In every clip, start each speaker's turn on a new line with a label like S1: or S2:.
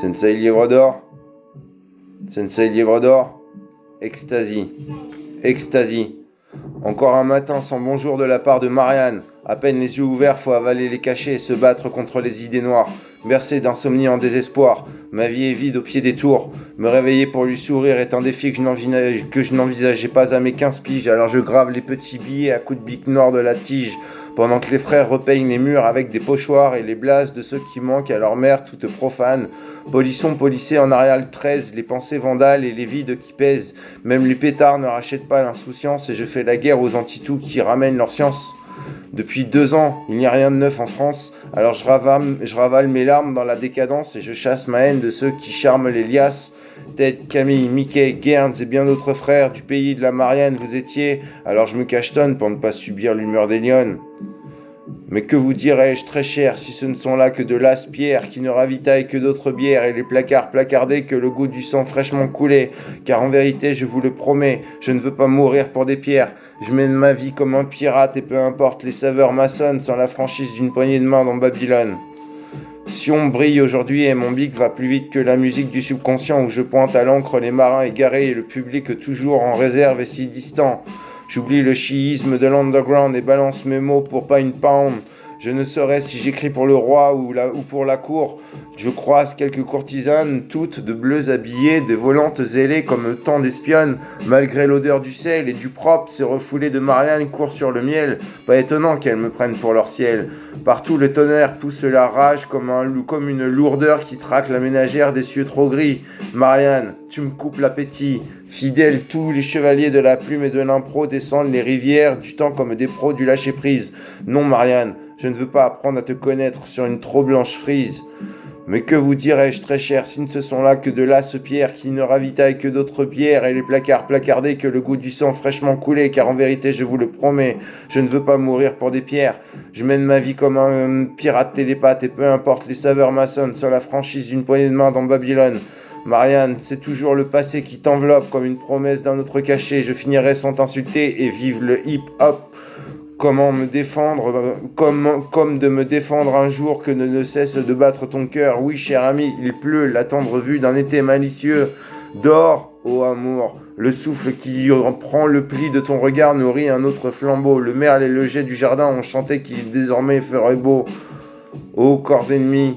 S1: Sensei Livre d'Or. Sensei Livre d'Or. Ecstasy. Ecstasy. Encore un matin sans bonjour de la part de Marianne. À peine les yeux ouverts, faut avaler les cachets et se battre contre les idées noires. Bercé d'insomnie en désespoir, ma vie est vide au pied des tours. Me réveiller pour lui sourire est un défi que je n'envisageais pas à mes 15 piges. Alors je grave les petits billets à coups de bic noir de la tige. Pendant que les frères repeignent les murs avec des pochoirs et les blases de ceux qui manquent à leur mère toute profane. Polisson polissé en Arial 13, les pensées vandales et les vides qui pèsent. Même les pétards ne rachètent pas l'insouciance et je fais la guerre aux antitous qui ramènent leur science. Depuis 2 ans, il n'y a rien de neuf en France, alors je ravale mes larmes dans la décadence et je chasse ma haine de ceux qui charment les liasses. Ted, Camille, Mickey, Gerns et bien d'autres frères du pays de la Marianne vous étiez, alors je me cachetonne pour ne pas subir l'humeur des lionnes. Mais que vous dirais-je très cher si ce ne sont là que de lasses pierres qui ne ravitaillent que d'autres bières et les placards placardés que le goût du sang fraîchement coulé. Car en vérité, je vous le promets, je ne veux pas mourir pour des pierres. Je mène ma vie comme un pirate et peu importe les saveurs maçonnes sans la franchise d'une poignée de main dans Babylone. Sion brille aujourd'hui et mon bic va plus vite que la musique du subconscient où je pointe à l'encre les marins égarés et le public toujours en réserve et si distant. J'oublie le chiisme de l'underground et balance mes mots pour pas une pound. Je ne saurais si j'écris pour le roi ou pour la cour. Je croise quelques courtisanes, toutes de bleues habillées, de volantes zélées comme tant d'espionnes. Malgré l'odeur du sel et du propre, ces refoulés de Marianne courent sur le miel. Pas étonnant qu'elles me prennent pour leur ciel. Partout le tonnerre pousse la rage comme une lourdeur qui traque la ménagère des cieux trop gris. Marianne, tu me coupes l'appétit. Fidèles, tous les chevaliers de la plume et de l'impro descendent les rivières du temps comme des pros du lâcher-prise. Non, Marianne, je ne veux pas apprendre à te connaître sur une trop blanche frise. Mais que vous dirais-je très cher si ce sont là que de lasses pierres qui ne ravitaillent que d'autres pierres et les placards placardés que le goût du sang fraîchement coulé, car en vérité je vous le promets, je ne veux pas mourir pour des pierres. Je mène ma vie comme un pirate télépathe et peu importe les saveurs maçonnes sur la franchise d'une poignée de main dans Babylone. Marianne, c'est toujours le passé qui t'enveloppe comme une promesse d'un autre cachet. Je finirai sans t'insulter et vive le hip-hop. Comment me défendre, comme de me défendre un jour que ne cesse de battre ton cœur. Oui, cher ami, il pleut, la tendre vue d'un été malicieux. Dors, ô amour, le souffle qui prend le pli de ton regard nourrit un autre flambeau. Le merle et le jet du jardin ont chanté qu'il désormais ferait beau. Ô corps ennemis,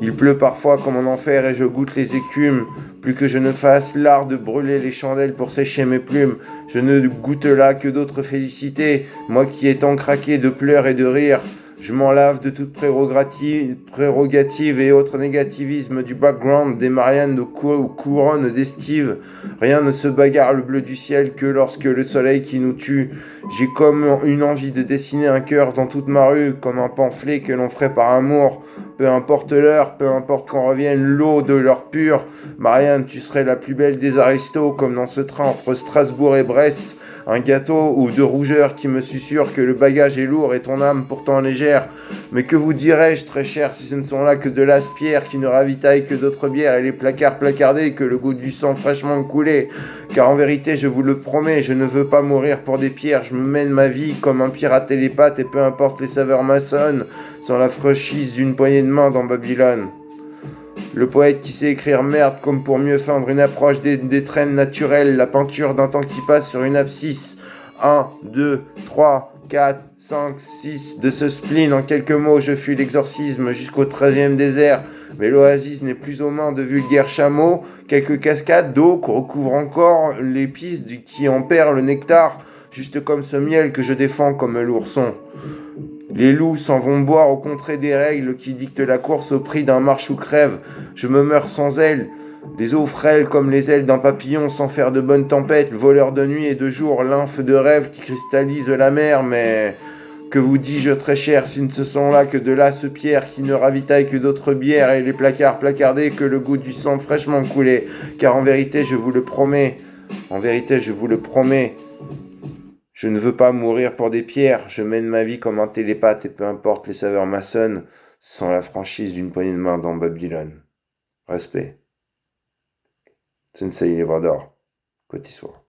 S1: il pleut parfois comme en enfer et je goûte les écumes. Plus que je ne fasse l'art de brûler les chandelles pour sécher mes plumes, je ne goûte là que d'autres félicités. Moi qui étant craqué de pleurs et de rires, je m'en lave de toute prérogative et autres négativisme du background des Mariannes de couronne d'estive. Rien ne se bagarre le bleu du ciel que lorsque le soleil qui nous tue. J'ai comme une envie de dessiner un cœur dans toute ma rue, comme un pamphlet que l'on ferait par amour. Peu importe l'heure, peu importe quand revienne l'eau de l'heure pure. Marianne, tu serais la plus belle des aristos, comme dans ce train entre Strasbourg et Brest. Un gâteau ou de rougeur qui me susurre que le bagage est lourd et ton âme pourtant légère. Mais que vous dirais-je très cher si ce ne sont là que de lasses pierres qui ne ravitaillent que d'autres bières et les placards placardés que le goût du sang fraîchement coulé. Car en vérité, je vous le promets, je ne veux pas mourir pour des pierres. Je me mène ma vie comme un pirate télépathe et peu importe les saveurs maçonnes, sans la franchise d'une poignée de main dans Babylone. Le poète qui sait écrire merde comme pour mieux feindre une approche des traînes naturelles, la peinture d'un temps qui passe sur une abscisse. 1, 2, 3, 4, 5, 6, de ce spleen en quelques mots je fus l'exorcisme jusqu'au 13e désert. Mais l'oasis n'est plus aux mains de vulgaires chameaux, quelques cascades d'eau recouvrent encore les pistes qui en perdent le nectar, juste comme ce miel que je défends comme l'ourson. Les loups s'en vont boire aux contrées des règles qui dictent la course au prix d'un marche ou crève. Je me meurs sans ailes, les eaux frêles comme les ailes d'un papillon sans faire de bonnes tempêtes, voleur de nuit et de jour, lymphe de rêve qui cristallise la mer, mais que vous dis-je très cher si ce sont là que de lasses pierres qui ne ravitaillent que d'autres bières et les placards placardés que le goût du sang fraîchement coulé, car en vérité je vous le promets, je ne veux pas mourir pour des pierres, je mène ma vie comme un télépathe et peu importe les saveurs maçonnes, sans la franchise d'une poignée de main dans Babylone. Respect. Sensei Livre d'Or, Côte d'Ivoire.